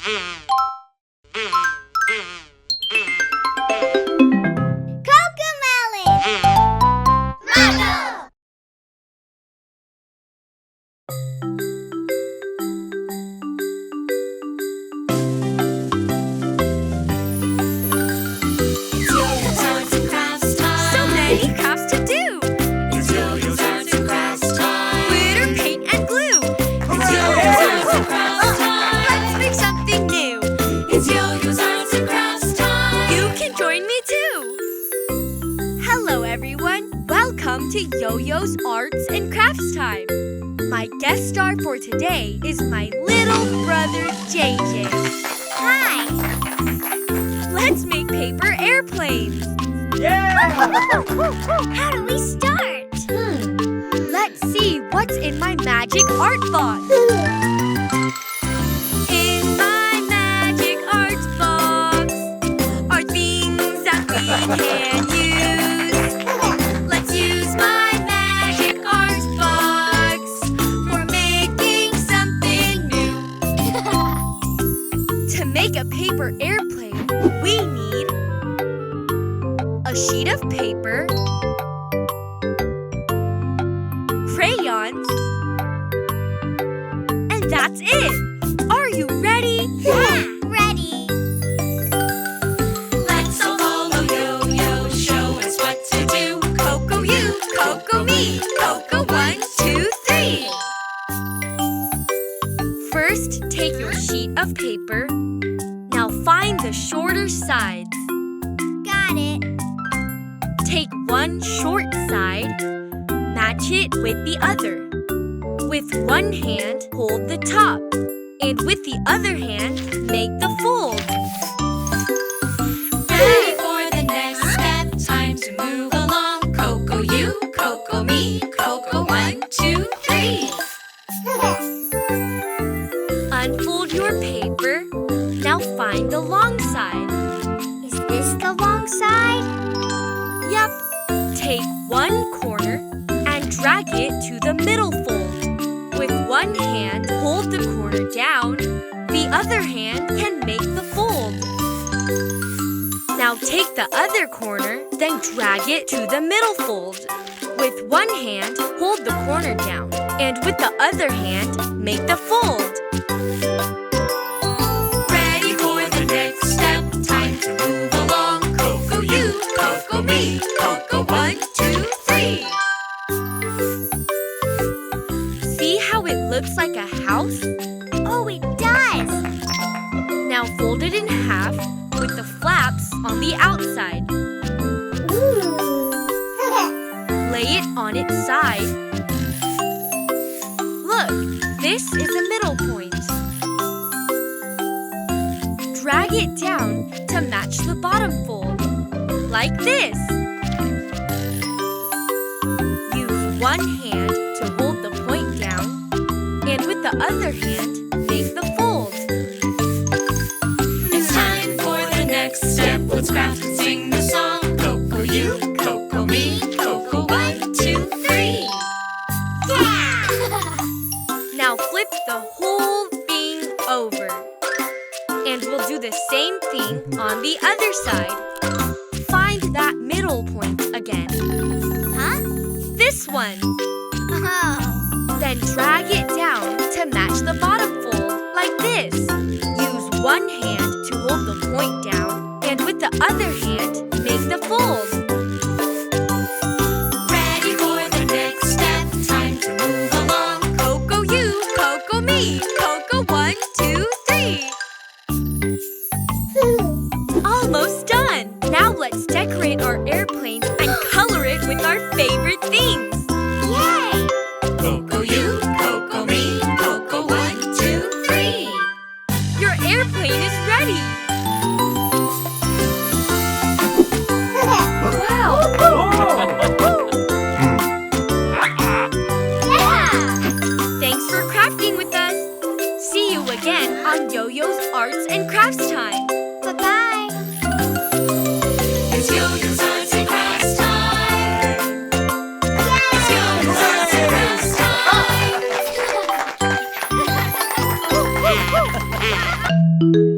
CoComelon! MyGo! It's YoYo's arts and crafts time. So many crafts to do. It's YoYo's arts and crafts time. Glitter, paint, and glue. It's YoYo's arts and crafts time. Let's make something new. It's YoYo's arts and crafts time. You can join me too. Hello, everyone. Welcome to YoYo's Arts and Crafts Time. My guest star for today is my little brother, JJ. Hi! Let's make paper airplanes. How do we start? Let's see what's in my magic art box. In my magic art box are things that we can use. Let's use my magic art box for making something new. To make a paper airplane, we need a sheet of paper, crayons, and that's it. Are you ready? Yeah! Ready! Let's all follow YoYo. Show us what to do. Coco-you, coco-me, Coco 1, 2, 3. First, take your sheet of paper. Now find the shorter sides. Got it. Take one short side, match it with the other. With one hand, hold the top, and with the other hand, make the fold. Ready for the next step. Time to move along. Coco-you, coco-me, Coco 1, 2, 3. Unfold your paper. Now find the long side. Is this the long side? Yep. Take one corner and drag it to the middle fold. With one hand, hold the corner down. The other hand can make the fold. Now take the other corner, then drag it to the middle fold. With one hand, hold the corner down. And with the other hand, make the fold. Ready for the next step. Time to move along. Coco-you, coco-me, Coco 1, 2, 3. See how it looks like a house? Oh, it does! Now fold it in half with the flaps on the outside. Lay it on its side. Look, this is a middle point. Drag it down to match the bottom fold, like this. Use one hand to hold the point down, and with the other hand, make the fold. It's time for the next step. Let's craft and sing the song. Coco-you, coco-me, Coco 1, 2, 3. Yeah! Now flip the whole thing over. And we'll do the same thing on the other side. Find that middle point again. Huh? This one. Oh. Then drag it down to match the bottom fold, like this. Use one hand to hold the point down, and with the other hand, make the fold. Ready for the next step. Time to move along. Coco-you, coco-me, Coco 1, 2, 3. Almost done! Now let's decorate our airplanes and color it with our favorite themes. Yay! Coco-you, coco-me, Coco 1, 2, 3. Your airplane is ready! Wow! Yeah! Thanks for crafting with us! See you again on YoYo's Arts and Crafts Time! Bye-bye! It's YoYo's arts and crafts time. It's YoYo's arts and crafts time. Bye.